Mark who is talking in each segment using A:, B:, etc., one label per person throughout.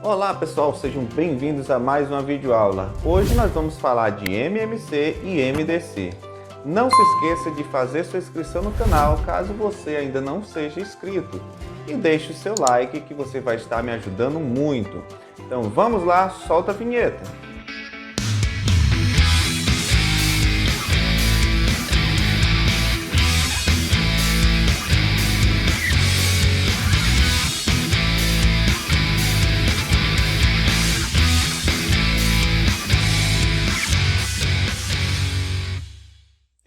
A: Olá pessoal, sejam bem-vindos a mais uma videoaula. Hoje nós vamos falar de MMC e MDC. Não se esqueça de fazer sua inscrição no canal caso você ainda não seja inscrito. E deixe o seu like que você vai estar me ajudando muito. Então vamos lá, solta a vinheta.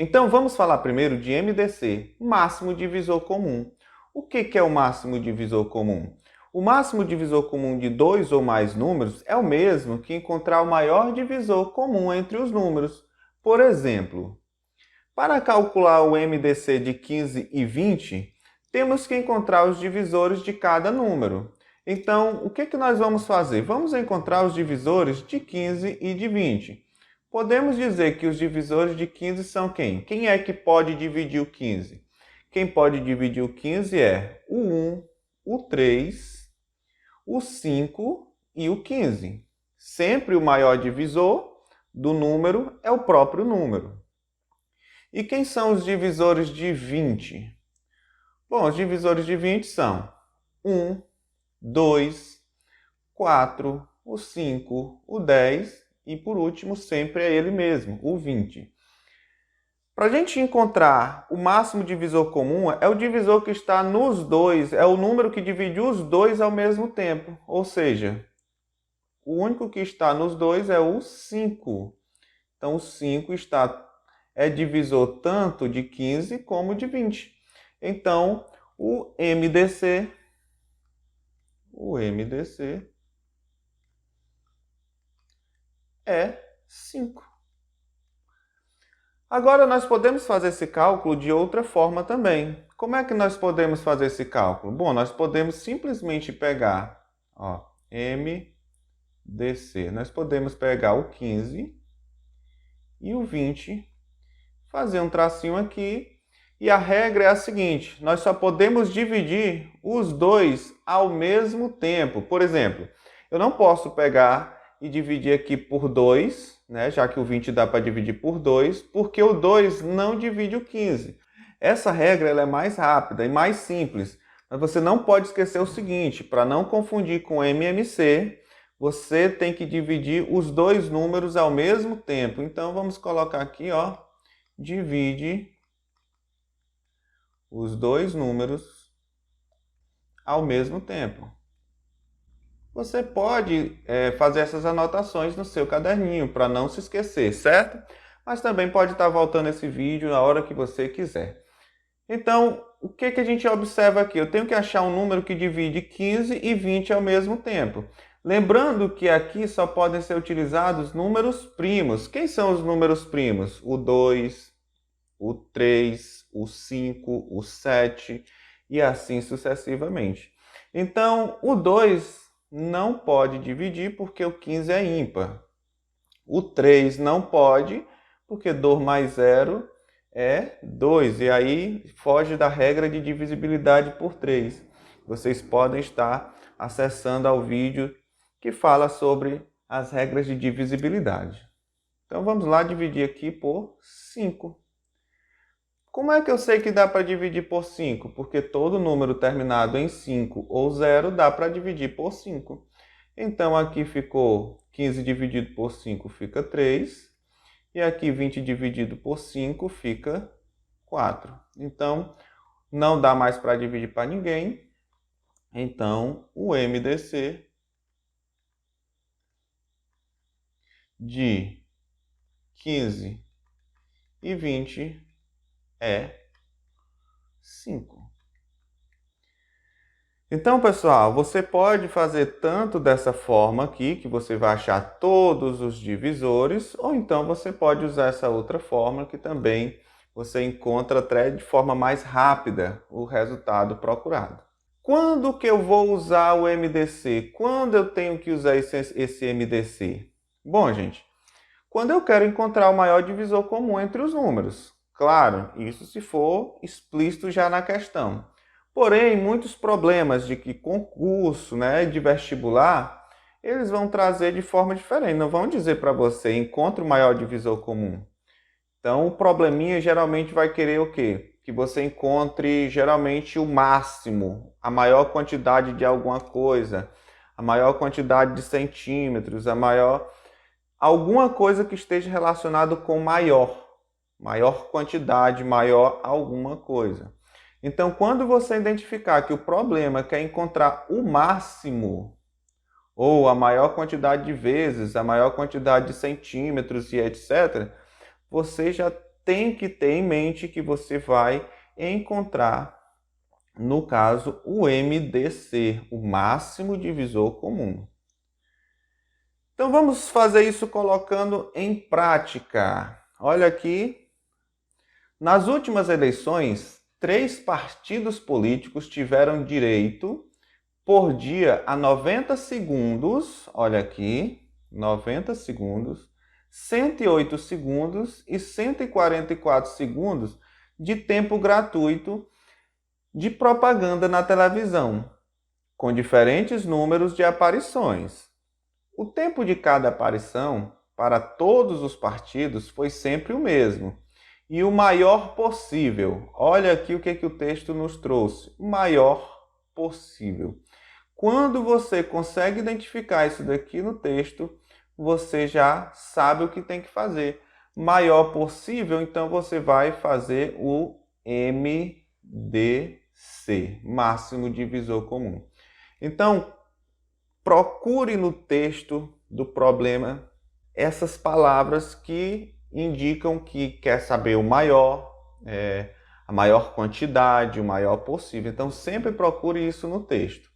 A: Então vamos falar primeiro de MDC, máximo divisor comum. O que é o máximo divisor comum? O máximo divisor comum de dois ou mais números é o mesmo que encontrar o maior divisor comum entre os números. Por exemplo, para calcular o MDC de 15 e 20, temos que encontrar os divisores de cada número. Então, o que nós vamos fazer? Vamos encontrar os divisores de 15 e de 20. Podemos dizer que os divisores de 15 são quem? Quem é que pode dividir o 15? Quem pode dividir o 15 é o 1, o 3, o 5 e o 15. Sempre o maior divisor do número é o próprio número. E quem são os divisores de 20? Bom, os divisores de 20 são 1, 2, 4, o 5, o 10 e por último sempre é ele mesmo, o 20. Para a gente encontrar o máximo divisor comum, é o divisor que está nos dois, é o número que divide os dois ao mesmo tempo. Ou seja, o único que está nos dois é o 5. Então o 5 é divisor tanto de 15 como de 20. Então o MDC é 5. Agora nós podemos fazer esse cálculo de outra forma também. Como é que nós podemos fazer esse cálculo? Bom, nós podemos simplesmente pegar MDC. Nós podemos pegar o 15 e o 20, fazer um tracinho aqui. E a regra é a seguinte, nós só podemos dividir os dois ao mesmo tempo. Por exemplo, eu não posso pegar e dividir aqui por 2, né, já que o 20 dá para dividir por 2, porque o 2 não divide o 15. Essa regra ela é mais rápida e mais simples, mas você não pode esquecer o seguinte, para não confundir com MMC, você tem que dividir os dois números ao mesmo tempo. Então vamos colocar aqui, divide os dois números ao mesmo tempo. Você pode fazer essas anotações no seu caderninho para não se esquecer, certo? Mas também pode estar voltando esse vídeo na hora que você quiser. Então, o que a gente observa aqui? Eu tenho que achar um número que divide 15 e 20 ao mesmo tempo. Lembrando que aqui só podem ser utilizados números primos. Quem são os números primos? O 2, o 3, o 5, o 7 e assim sucessivamente. Então, o 2 não pode dividir porque o 15 é ímpar. O 3 não pode porque 2 mais 0 é 2. E aí foge da regra de divisibilidade por 3. Vocês podem estar acessando ao vídeo que fala sobre as regras de divisibilidade. Então vamos lá dividir aqui por 5. Como é que eu sei que dá para dividir por 5? Porque todo número terminado em 5 ou 0 dá para dividir por 5. Então aqui ficou 15 dividido por 5 fica 3. E aqui 20 dividido por 5 fica 4. Então não dá mais para dividir para ninguém. Então o MDC de 15 e 20 é 5. Então, pessoal, você pode fazer tanto dessa forma aqui, que você vai achar todos os divisores, ou então você pode usar essa outra forma que também você encontra até de forma mais rápida o resultado procurado. Quando que eu vou usar o MDC? Quando eu tenho que usar esse MDC? Bom, gente, quando eu quero encontrar o maior divisor comum entre os números. Claro, isso se for explícito já na questão. Porém, muitos problemas de concurso, de vestibular, eles vão trazer de forma diferente. Não vão dizer para você, encontre o maior divisor comum. Então, o probleminha geralmente vai querer o quê? Que você encontre geralmente o máximo, a maior quantidade de alguma coisa, a maior quantidade de centímetros, alguma coisa que esteja relacionado com maior quantidade, maior alguma coisa. Então, quando você identificar que o problema é encontrar o máximo, ou a maior quantidade de vezes, a maior quantidade de centímetros e etc., você já tem que ter em mente que você vai encontrar, no caso, o MDC, o máximo divisor comum. Então vamos fazer isso colocando em prática. Olha aqui, nas últimas eleições, 3 partidos políticos tiveram direito por dia a 90 segundos, olha aqui, 90 segundos, 108 segundos e 144 segundos de tempo gratuito de propaganda na televisão, com diferentes números de aparições. O tempo de cada aparição para todos os partidos foi sempre o mesmo, e o maior possível. Olha aqui o que o texto nos trouxe, maior possível. Quando você consegue identificar isso daqui no texto, você já sabe o que tem que fazer. Maior possível, então você vai fazer o MDC, máximo divisor comum. Então, procure no texto do problema essas palavras que indicam que quer saber o maior, a maior quantidade, o maior possível. Então, sempre procure isso no texto.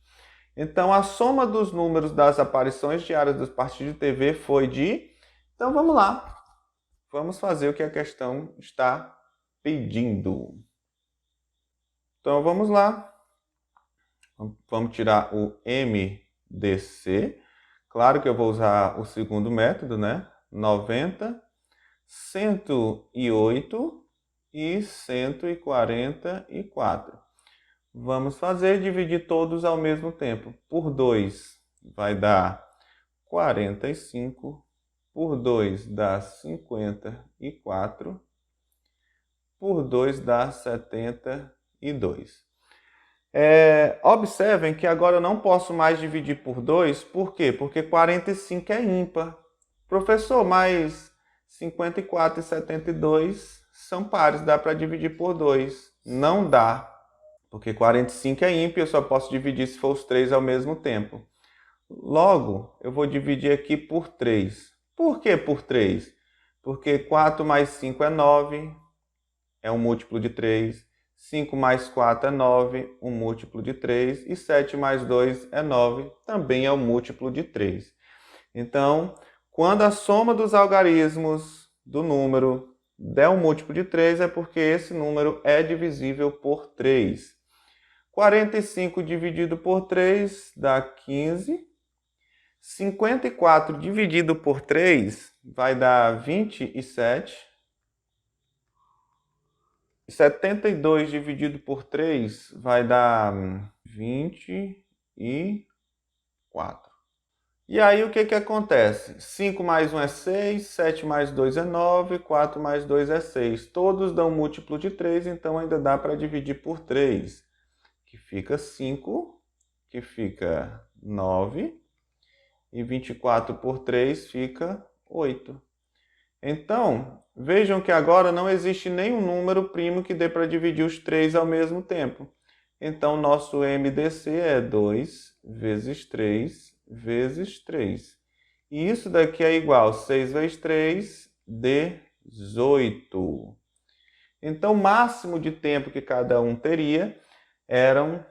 A: Então, a soma dos números das aparições diárias dos partidos de TV foi de... Então, vamos lá. Vamos fazer o que a questão está pedindo. Então, vamos lá. Vamos tirar o MDC. Claro que eu vou usar o segundo método, né? 90, 108 e 144. Vamos fazer, dividir todos ao mesmo tempo. Por 2 vai dar 45, por 2 dá 54, por 2 dá 72. Observem que agora eu não posso mais dividir por 2, por quê? Porque 45 é ímpar. Professor, mas 54 e 72 são pares, dá para dividir por 2. Não dá. Porque 45 é ímpar, eu só posso dividir se for os 3 ao mesmo tempo. Logo, eu vou dividir aqui por 3. Por que por 3? Porque 4 mais 5 é 9, é um múltiplo de 3. 5 mais 4 é 9, um múltiplo de 3. E 7 mais 2 é 9, também é um múltiplo de 3. Então, quando a soma dos algarismos do número der um múltiplo de 3, é porque esse número é divisível por 3. 45 dividido por 3 dá 15. 54 dividido por 3 vai dar 27. 72 dividido por 3 vai dar 24. E aí o que acontece? 5 mais 1 é 6, 7 mais 2 é 9, 4 mais 2 é 6. Todos dão múltiplo de 3, então ainda dá para dividir por 3. Que fica 5, que fica 9, e 24 por 3 fica 8. Então, vejam que agora não existe nenhum número primo que dê para dividir os 3 ao mesmo tempo. Então, nosso MDC é 2 vezes 3 vezes 3. E isso daqui é igual a 6 vezes 3, 18. Então, o máximo de tempo que cada um teria eram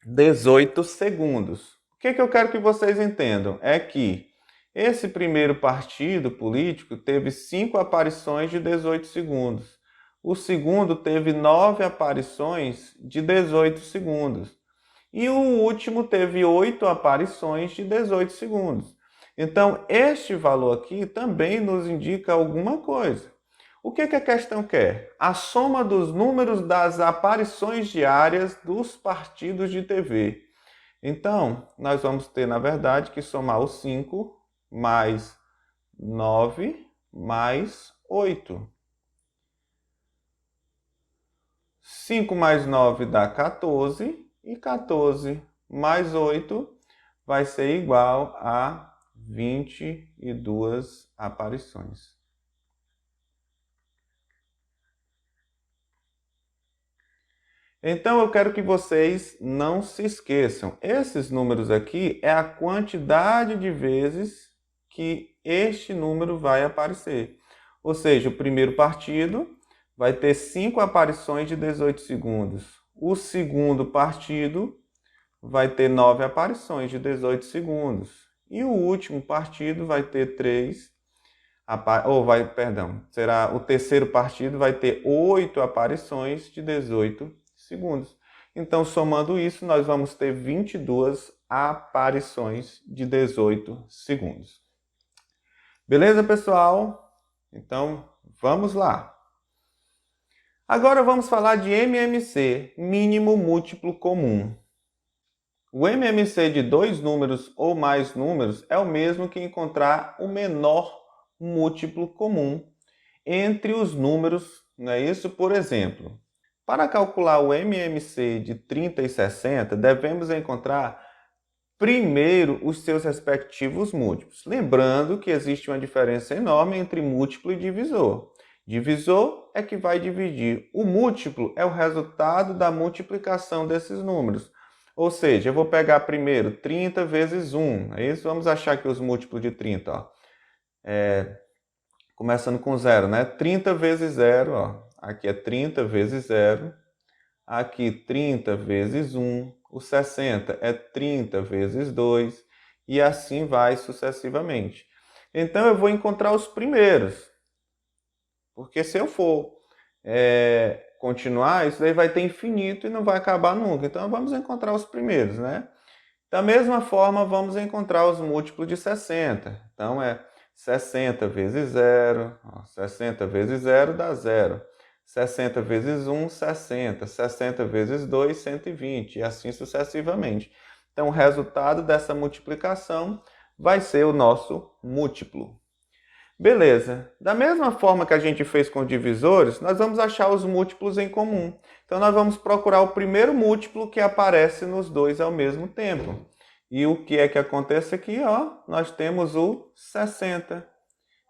A: 18 segundos. O que eu quero que vocês entendam é que esse primeiro partido político teve 5 aparições de 18 segundos. O segundo teve 9 aparições de 18 segundos. E o último teve 8 aparições de 18 segundos. Então, este valor aqui também nos indica alguma coisa. O que a questão quer? A soma dos números das aparições diárias dos partidos de TV. Então, nós vamos ter, na verdade, que somar o 5 mais 9 mais 8. 5 mais 9 dá 14, e 14 mais 8 vai ser igual a 22 aparições. Então eu quero que vocês não se esqueçam. Esses números aqui é a quantidade de vezes que este número vai aparecer. Ou seja, o primeiro partido vai ter 5 aparições de 18 segundos. O segundo partido vai ter 9 aparições de 18 segundos. E o último partido vai ter 3, será o terceiro partido vai ter 8 aparições de 18 segundos. Então, somando isso, nós vamos ter 22 aparições de 18 segundos. Beleza, pessoal? Então, vamos lá. Agora vamos falar de MMC, mínimo múltiplo comum. O MMC de 2 números ou mais números é o mesmo que encontrar o menor múltiplo comum entre os números, não é isso? Por exemplo, para calcular o MMC de 30 e 60, devemos encontrar primeiro os seus respectivos múltiplos. Lembrando que existe uma diferença enorme entre múltiplo e divisor. Divisor é que vai dividir. O múltiplo é o resultado da multiplicação desses números. Ou seja, eu vou pegar primeiro 30 vezes 1. É isso? Vamos achar aqui os múltiplos de 30. Ó. Começando com 0, né? 30 vezes 0, ó. Aqui é 30 vezes 0. Aqui 30 vezes 1. O 60 é 30 vezes 2. E assim vai sucessivamente. Então eu vou encontrar os primeiros. Porque se eu for continuar, isso daí vai ter infinito e não vai acabar nunca. Então vamos encontrar os primeiros, né? Da mesma forma, vamos encontrar os múltiplos de 60. Então é 60 vezes 0. 60 vezes 0 dá 0. 60 vezes 1, 60. 60 vezes 2, 120. E assim sucessivamente. Então o resultado dessa multiplicação vai ser o nosso múltiplo. Beleza. Da mesma forma que a gente fez com divisores, nós vamos achar os múltiplos em comum. Então nós vamos procurar o primeiro múltiplo que aparece nos dois ao mesmo tempo. E o que é que acontece aqui? Ó, nós temos o 60.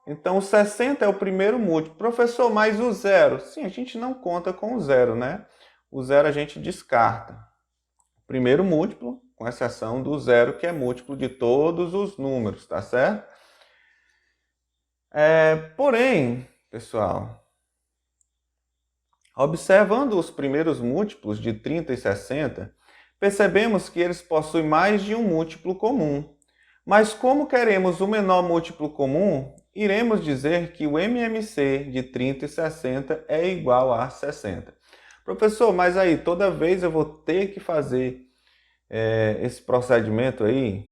A: Então o 60 é o primeiro múltiplo. Professor, mas o zero? Sim, a gente não conta com o zero, né? O zero a gente descarta. Primeiro múltiplo, com exceção do zero, que é múltiplo de todos os números, tá certo? Porém, pessoal, observando os primeiros múltiplos de 30 e 60, percebemos que eles possuem mais de um múltiplo comum. Mas como queremos o menor múltiplo comum, iremos dizer que o MMC de 30 e 60 é igual a 60. Professor, mas aí toda vez eu vou ter que fazer esse procedimento aí?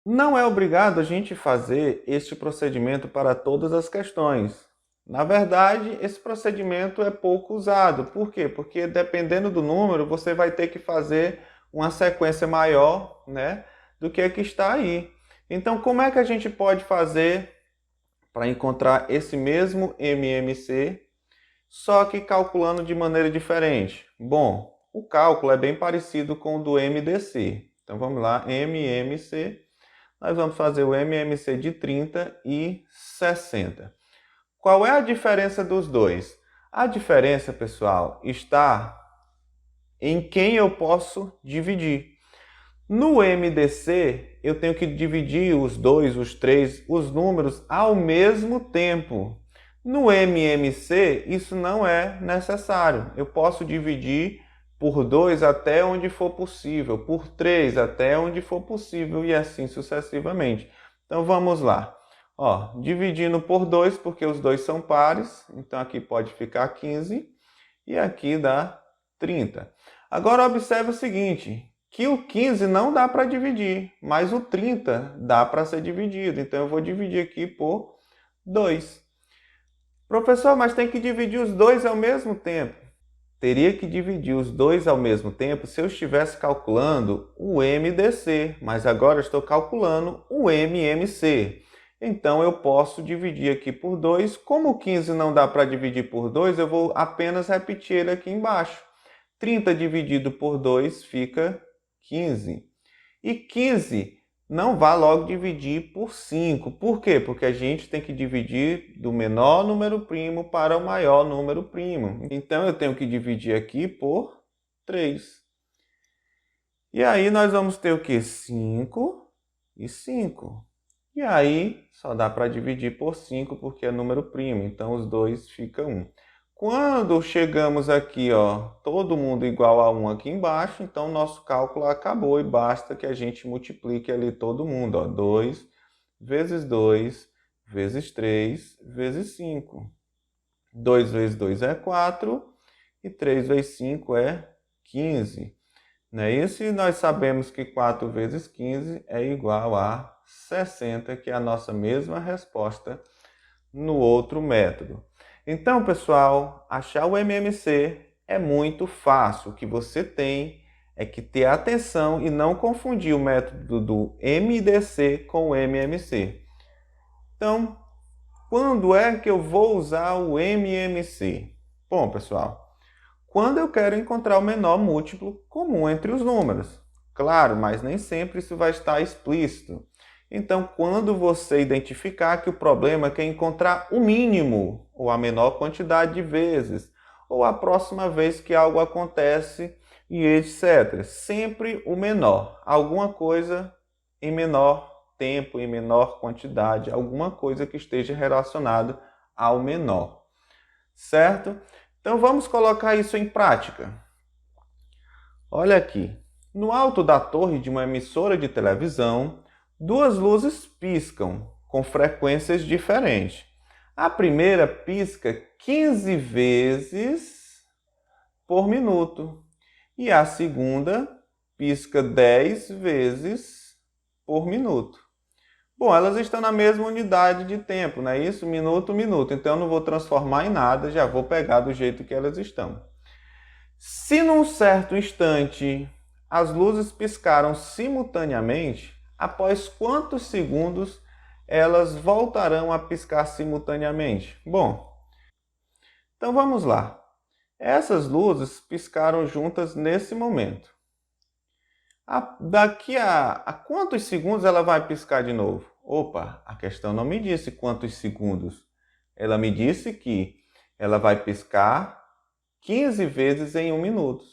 A: Não é obrigado a gente fazer este procedimento para todas as questões. Na verdade, esse procedimento é pouco usado. Por quê? Porque dependendo do número, você vai ter que fazer uma sequência maior, né, do que a que está aí. Então, como é que a gente pode fazer para encontrar esse mesmo MMC, só que calculando de maneira diferente? Bom, o cálculo é bem parecido com o do MDC. Então, vamos lá, MMC. Nós vamos fazer o MMC de 30 e 60. Qual é a diferença dos dois? A diferença, pessoal, está em quem eu posso dividir. No MDC, eu tenho que dividir os dois, os três, os números ao mesmo tempo. No MMC, isso não é necessário. Eu posso dividir por 2 até onde for possível, por 3 até onde for possível e assim sucessivamente. Então vamos lá. Ó, dividindo por 2, porque os dois são pares, então aqui pode ficar 15 e aqui dá 30. Agora observe o seguinte, que o 15 não dá para dividir, mas o 30 dá para ser dividido. Então, eu vou dividir aqui por 2. Professor, mas tem que dividir os dois ao mesmo tempo. Teria que dividir os dois ao mesmo tempo se eu estivesse calculando o MDC, mas agora eu estou calculando o MMC. Então, eu posso dividir aqui por 2. Como o 15 não dá para dividir por 2, eu vou apenas repetir ele aqui embaixo. 30 dividido por 2 fica 15. E 15 não vai logo dividir por 5. Por quê? Porque a gente tem que dividir do menor número primo para o maior número primo. Então, eu tenho que dividir aqui por 3. E aí, nós vamos ter o quê? 5 e 5. E aí, só dá para dividir por 5 porque é número primo. Então, os dois ficam 1. Quando chegamos aqui, ó, todo mundo igual a 1 aqui embaixo, então nosso cálculo acabou e basta que a gente multiplique ali todo mundo. Ó, 2 vezes 2 vezes 3 vezes 5. 2 vezes 2 é 4 e 3 vezes 5 é 15. Não é isso? E nós sabemos que 4 vezes 15 é igual a 60, que é a nossa mesma resposta no outro método. Então, pessoal, achar o MMC é muito fácil. O que você tem é que ter atenção e não confundir o método do MDC com o MMC. Então, quando é que eu vou usar o MMC? Bom, pessoal, quando eu quero encontrar o menor múltiplo comum entre os números. Claro, mas nem sempre isso vai estar explícito. Então, quando você identificar que o problema é encontrar o mínimo, ou a menor quantidade de vezes, ou a próxima vez que algo acontece, e etc. Sempre o menor. Alguma coisa em menor tempo, em menor quantidade, alguma coisa que esteja relacionada ao menor. Certo? Então, vamos colocar isso em prática. Olha aqui. No alto da torre de uma emissora de televisão, duas luzes piscam com frequências diferentes. A primeira pisca 15 vezes por minuto e a segunda pisca 10 vezes por minuto. Bom, elas estão na mesma unidade de tempo, não é isso? Minuto, minuto. Então, eu não vou transformar em nada, já vou pegar do jeito que elas estão. Se num certo instante as luzes piscaram simultaneamente, após quantos segundos elas voltarão a piscar simultaneamente? Bom, então vamos lá. Essas luzes piscaram juntas nesse momento. Daqui a quantos segundos ela vai piscar de novo? Opa, a questão não me disse quantos segundos. Ela me disse que ela vai piscar 15 vezes em 1 minuto.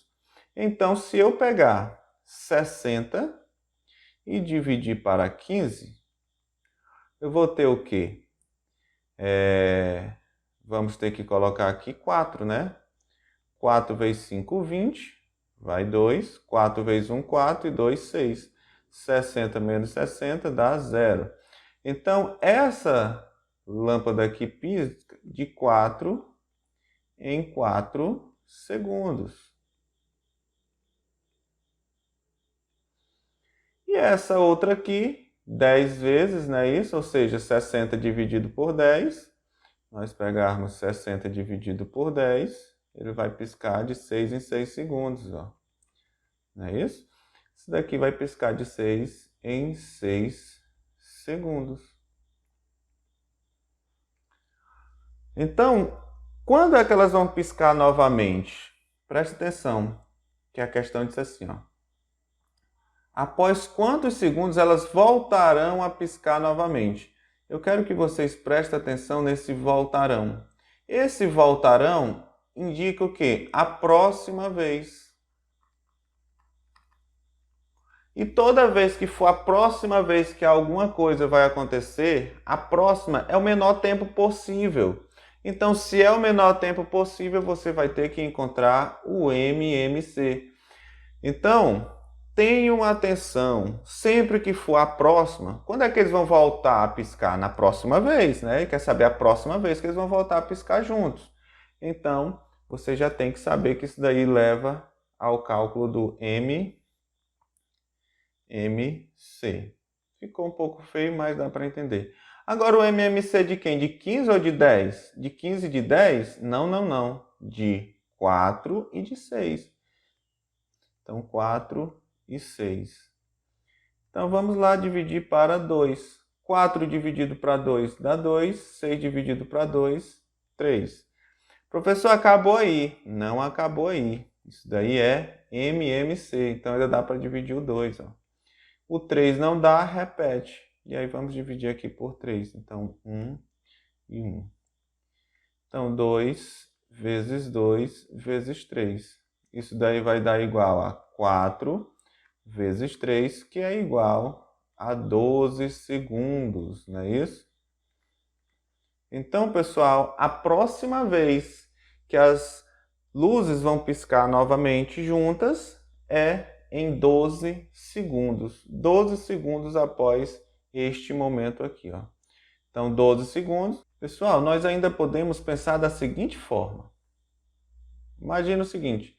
A: Então, se eu pegar 60 e dividir para 15, eu vou ter o quê? Vamos ter que colocar aqui 4, né? 4 vezes 5, 20. Vai 2. 4 vezes 1, 4. E 2, 6. 60 menos 60 dá 0. Então, essa lâmpada aqui pisca de 4 em 4 segundos. E essa outra aqui, 10 vezes, não é isso? Ou seja, 60 dividido por 10. Nós pegarmos 60 dividido por 10, ele vai piscar de 6 em 6 segundos. Ó. Não é isso? Isso daqui vai piscar de 6 em 6 segundos. Então, quando é que elas vão piscar novamente? Preste atenção, que a questão diz assim, ó. Após quantos segundos elas voltarão a piscar novamente? Eu quero que vocês prestem atenção nesse voltarão. Esse voltarão indica o quê? A próxima vez. E toda vez que for a próxima vez que alguma coisa vai acontecer, a próxima é o menor tempo possível. Então, se é o menor tempo possível, você vai ter que encontrar o MMC. Então, tenham atenção, sempre que for a próxima, quando é que eles vão voltar a piscar? Na próxima vez, né? E quer saber a próxima vez que eles vão voltar a piscar juntos. Então, você já tem que saber que isso daí leva ao cálculo do MMC. MC. Ficou um pouco feio, mas dá para entender. Agora o MMC de quem? De 15 ou de 10? De 15 e de 10? Não, não, não. De 4 e de 6. Então, 4 e 6. Então, vamos lá dividir para 2. 4 dividido para 2 dá 2. 6 dividido para 2, 3. Professor, acabou aí. Não acabou aí. Isso daí é MMC. Então, ainda dá para dividir o 2. Ó. O 3 não dá, repete. E aí, vamos dividir aqui por 3. Então, 1 e 1. Então, 2 vezes 2 vezes 3. Isso daí vai dar igual a 4 vezes 3, que é igual a 12 segundos, não é isso? Então, pessoal, a próxima vez que as luzes vão piscar novamente juntas é em 12 segundos. 12 segundos após este momento aqui, ó. Então, 12 segundos. Pessoal, nós ainda podemos pensar da seguinte forma. Imagina o seguinte.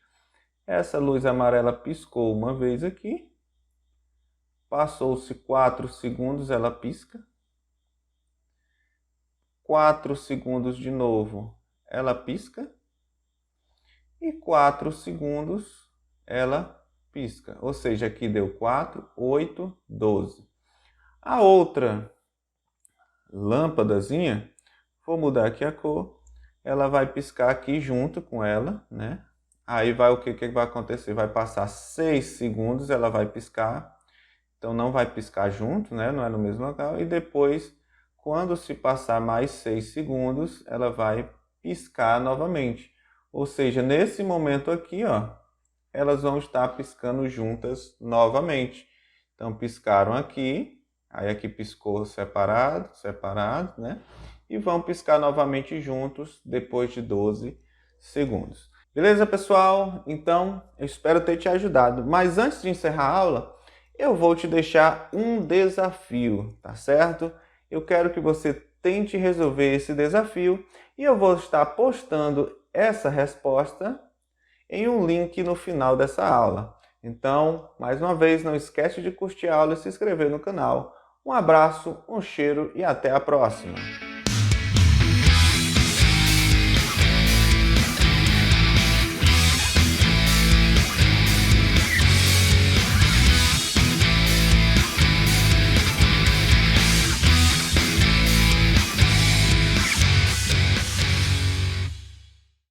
A: Essa luz amarela piscou uma vez aqui. Passou-se 4 segundos, ela pisca. 4 segundos de novo, ela pisca. E 4 segundos, ela pisca. Ou seja, aqui deu 4, 8, 12. A outra lâmpadazinha, vou mudar aqui a cor, ela vai piscar aqui junto com ela, né? Aí vai o que vai acontecer? Vai passar 6 segundos, ela vai piscar. Então não vai piscar junto, né? Não é no mesmo local. E depois, quando se passar mais 6 segundos, ela vai piscar novamente. Ou seja, nesse momento aqui, ó, elas vão estar piscando juntas novamente. Então piscaram aqui, aí aqui piscou separado, separado, né? E vão piscar novamente juntos depois de 12 segundos. Beleza, pessoal? Então, eu espero ter te ajudado. Mas antes de encerrar a aula, eu vou te deixar um desafio, tá certo? Eu quero que você tente resolver esse desafio e eu vou estar postando essa resposta em um link no final dessa aula. Então, mais uma vez, não esquece de curtir a aula e se inscrever no canal. Um abraço, um cheiro e até a próxima!